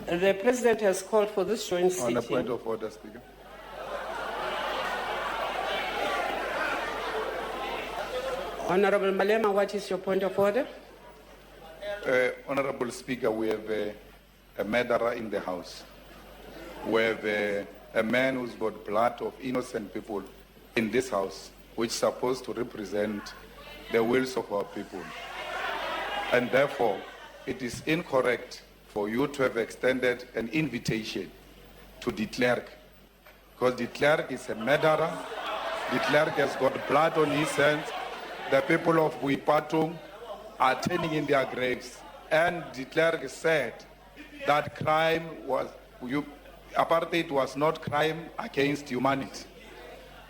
The President has called for this joint sitting. On a point of order, Speaker. Honorable Malema, what is your point of order? Honorable Speaker, we have a murderer in the House. We have a man who's got blood of innocent people in this House, which is supposed to represent the wills of our people. And therefore, it is incorrect for you to have extended an invitation to de Klerk, because de Klerk is a murderer. De Klerk has got blood on his hands. The people of Buipatung are turning in their graves. And de Klerk said that apartheid was not crime against humanity.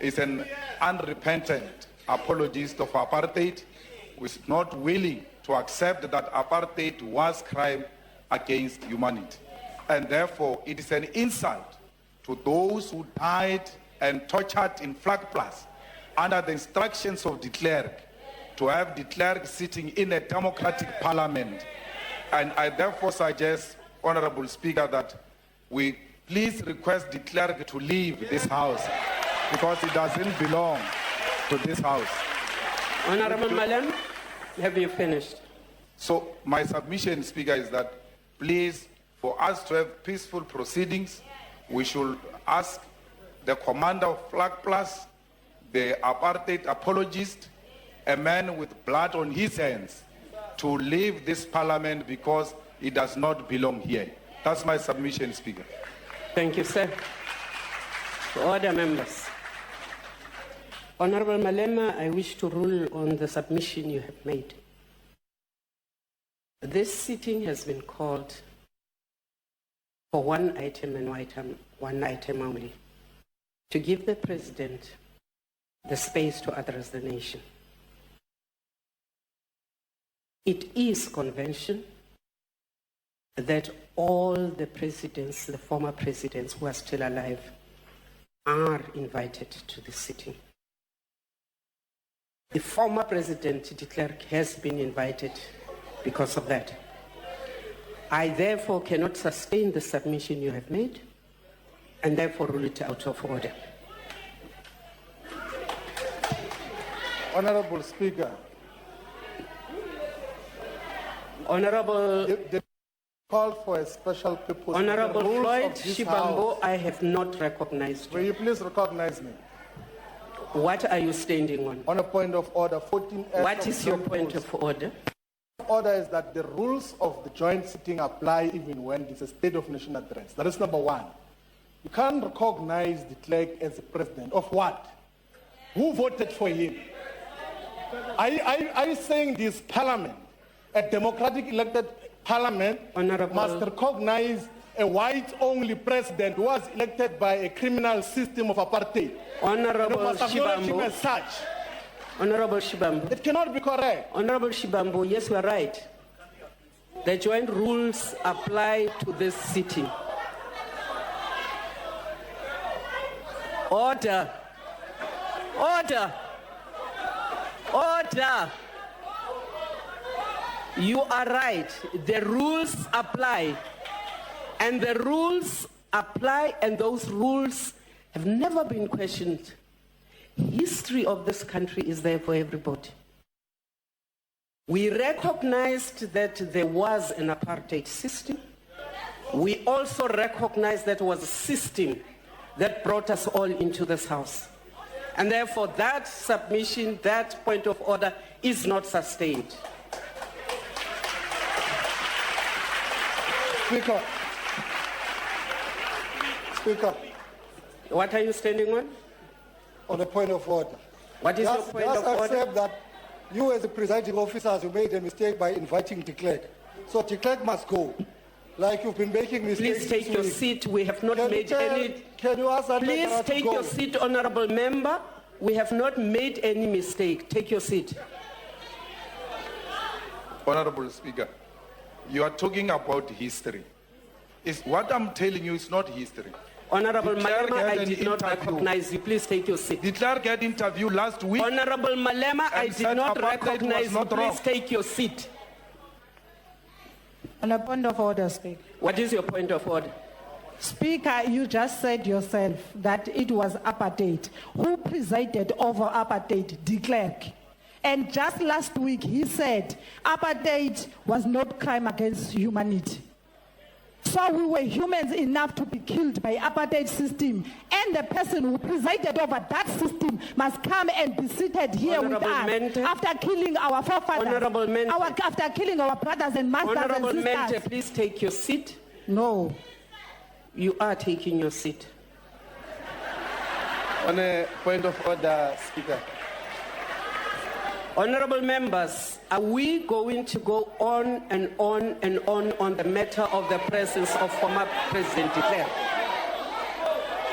He's an unrepentant apologist of apartheid who is not willing to accept that apartheid was crime against humanity. And therefore, it is an insult to those who died and tortured in Flag Plus under the instructions of de Klerk, to have de Klerk sitting in a democratic parliament. And I therefore suggest, Honorable Speaker, that we please request de Klerk to leave this House, because it doesn't belong to this House. Honorable Malema, have you finished? So my submission, Speaker, is that please, for us to have peaceful proceedings, we should ask the commander of Flag Plus, the apartheid apologist, a man with blood on his hands, to leave this parliament because he does not belong here. That's my submission, Speaker. Thank you, sir. Order, members. Honorable Malema, I wish to rule on the submission you have made. This sitting has been called for one item and one item only, to give the President the space to address the nation. It is convention that all the presidents, the former presidents who are still alive, are invited to this sitting. The former president, de Klerk, has been invited because of that. I therefore cannot sustain the submission you have made, and therefore rule it out of order. Honorable Speaker. Honorable... The call for a special purpose. Honorable Floyd Shibambo, I have not recognized you. Will you please recognize me? What are you standing on? On a point of order, 14F. What is your point of order? Order is that the rules of the joint sitting apply even when it's a state of nation address. That is number one. You can't recognize de Klerk as the president of what? Who voted for him? Are you saying this parliament, a democratic elected parliament, must recognize a white-only president who was elected by a criminal system of apartheid? Honorable Shibambo. As such. Honorable Shibambo. It cannot be correct. Honorable Shibambo, yes, you are right. The joint rules apply to this sitting. Order. Order. Order. You are right. The rules apply. And the rules apply, and those rules have never been questioned. History of this country is there for everybody. We recognized that there was an apartheid system. We also recognized that was a system that brought us all into this house. And therefore that submission, that point of order is not sustained. Speaker. Speaker. What are you standing on? On a point of order. What is your point of order? Just accept that you as the presiding officers, you made a mistake by inviting de Klerk. So de Klerk must go. Like you've been making mistakes. Please take your seat. We have not made any... Can you ask that? Please take your seat, honorable member. We have not made any mistake. Take your seat. Honorable Speaker, you are talking about history. What I'm telling you is not history. Honorable Malema, I did not recognize you. Please take your seat. De Klerk had an interview last week. Honorable Malema, I did not recognize you. Please take your seat. On a point of order, Speaker. What is your point of order? Speaker, you just said yourself that it was apartheid. Who presided over apartheid? De Klerk. And just last week he said apartheid was not crime against humanity. So we were humans enough to be killed by apartheid system, and the person who presided over that system must come and be seated here Honorable with us Mente. after killing our forefathers, Honorable Mente. after killing our brothers and masters Honorable and sisters. Mente, please take your seat. No. You are taking your seat. On a point of order, Speaker. Honorable members, are we going to go on and on and on the matter of the presence of former President de Klerk?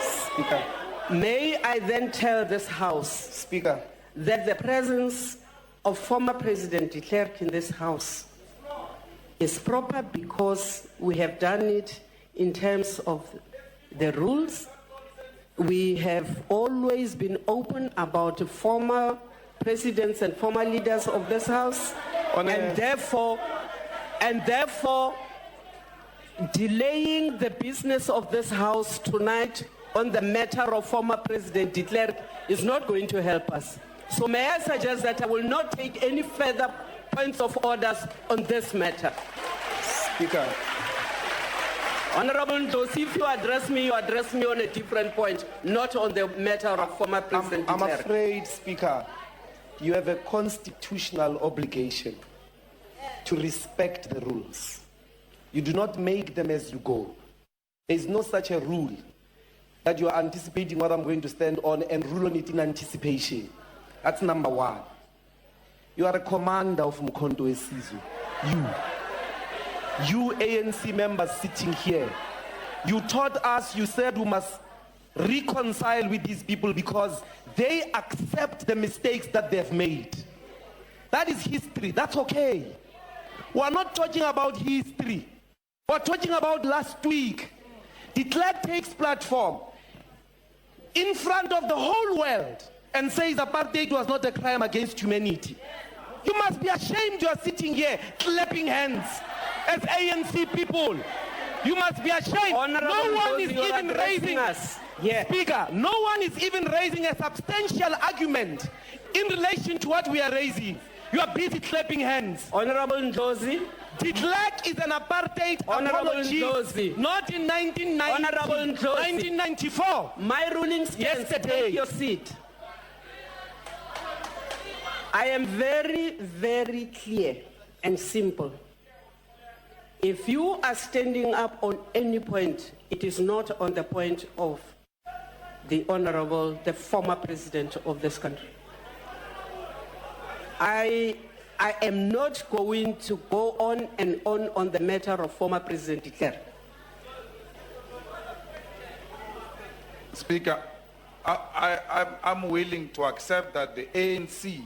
Speaker. May I then tell this House Speaker. that the presence of former President de Klerk in this House is proper because we have done it in terms of the rules. We have always been open about former presidents and former leaders of this House, and therefore delaying the business of this House tonight on the matter of former President de Klerk is not going to help us. So may I suggest that I will not take any further points of orders on this matter. Speaker. Honorable Ndosi, if you address me on a different point, not on the matter of former President de I'm Klerk. afraid, Speaker, you have a constitutional obligation to respect the rules. You do not make them as you go. There is no such a rule that you are anticipating what I'm going to stand on and rule on it in anticipation. That's number one. You are a commander of controversies. You ANC members sitting here, you taught us, you said we must reconcile with these people because they accept the mistakes that they've made. That is history. That's okay. We're not talking about history. We're talking about last week. De Klerk takes platform in front of the whole world and says apartheid was not a crime against humanity. You must be ashamed you are sitting here clapping hands as ANC people. You must be ashamed. Honorable No one is Ndosi, you are even addressing raising us. Yeah. Speaker, no one is even raising a substantial argument in relation to what we are raising. You are busy clapping hands. Honorable Ndosi. De Klerk is an apartheid Honorable apology, Ndosi. not in 1990, Honorable Ndosi. 1994. My ruling stands. Yesterday. Take your seat. I am very, very clear and simple. If you are standing up on any point, it is not on the point of the Honorable, the former President of this country. I am not going to go on and on the matter of former President de Klerk. Speaker, I'm willing to accept that the ANC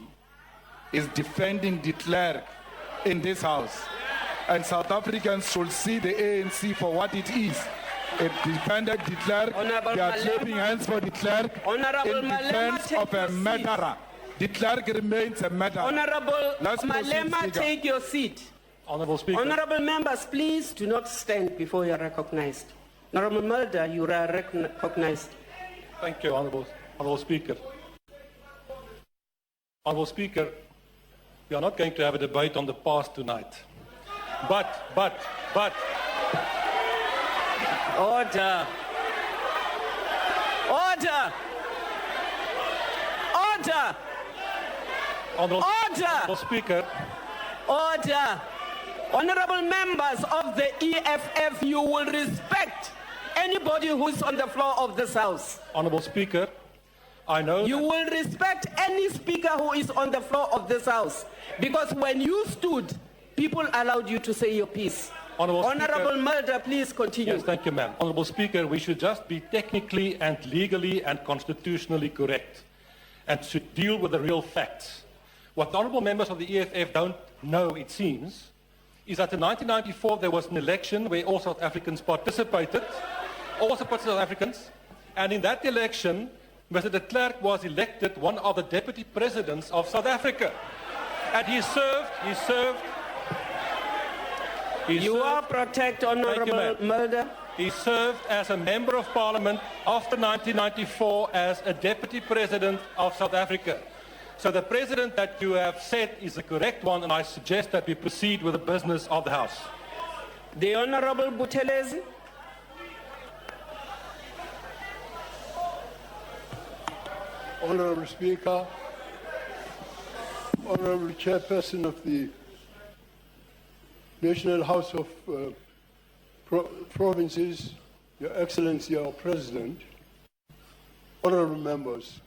is defending de Klerk in this House. And South Africans should see the ANC for what it is. It defended de Klerk. Honorable They are Malema. clapping hands for de Klerk Honorable in Malema, defense take of a your seat. murderer. De Klerk remains a murderer. Honorable Let's proceed, Malema, Speaker. take your seat. Honourable Speaker. Honorable members, please do not stand before you are recognized. Honorable Mulder, you are recognized. Thank you, Honourable Speaker. Honourable Speaker, we are not going to have a debate on the past tonight. But. Order. Order. Order. Honourable Speaker. Order. Honorable members of the EFF, you will respect anybody who's on the floor of this House. Honourable Speaker, I know You will respect any speaker who is on the floor of this House. Because when you stood, people allowed you to say your piece. Honorable Mulder, please continue. Yes, thank you, ma'am. Honourable Speaker, we should just be technically and legally and constitutionally correct and should deal with the real facts. What the honourable members of the EFF don't know, it seems, is that in 1994 there was an election where all South Africans participated, and in that election, Mr. de Klerk was elected one of the deputy presidents of South Africa. And he served You are protect Honorable ma'am. Mulder. He served as a member of parliament after 1994 as a deputy president of South Africa. So the president that you have said is the correct one, and I suggest that we proceed with the business of the House. The Honorable Buthelezi. Honorable Speaker, Honorable Chairperson of the National House of Provinces, Your Excellency, our President, honorable members,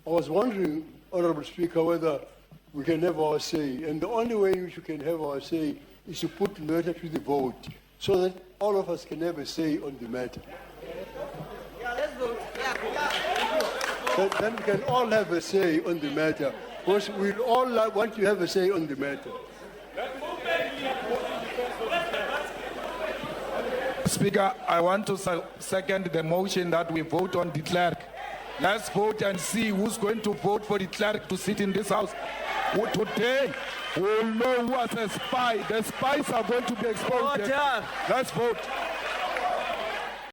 I was wondering, Honorable Speaker, whether we can have our say. And the only way we can have our say is to put the matter to the vote so that all of us can have a say on the matter. Then we can all have a say on the matter, because we all want to have a say on the matter. Speaker, I want to second the motion that we vote on the clerk. Let's vote and see who's going to vote for the clerk to sit in this house. Today, we'll know who was a spy. The spies are going to be exposed. Order. Let's vote.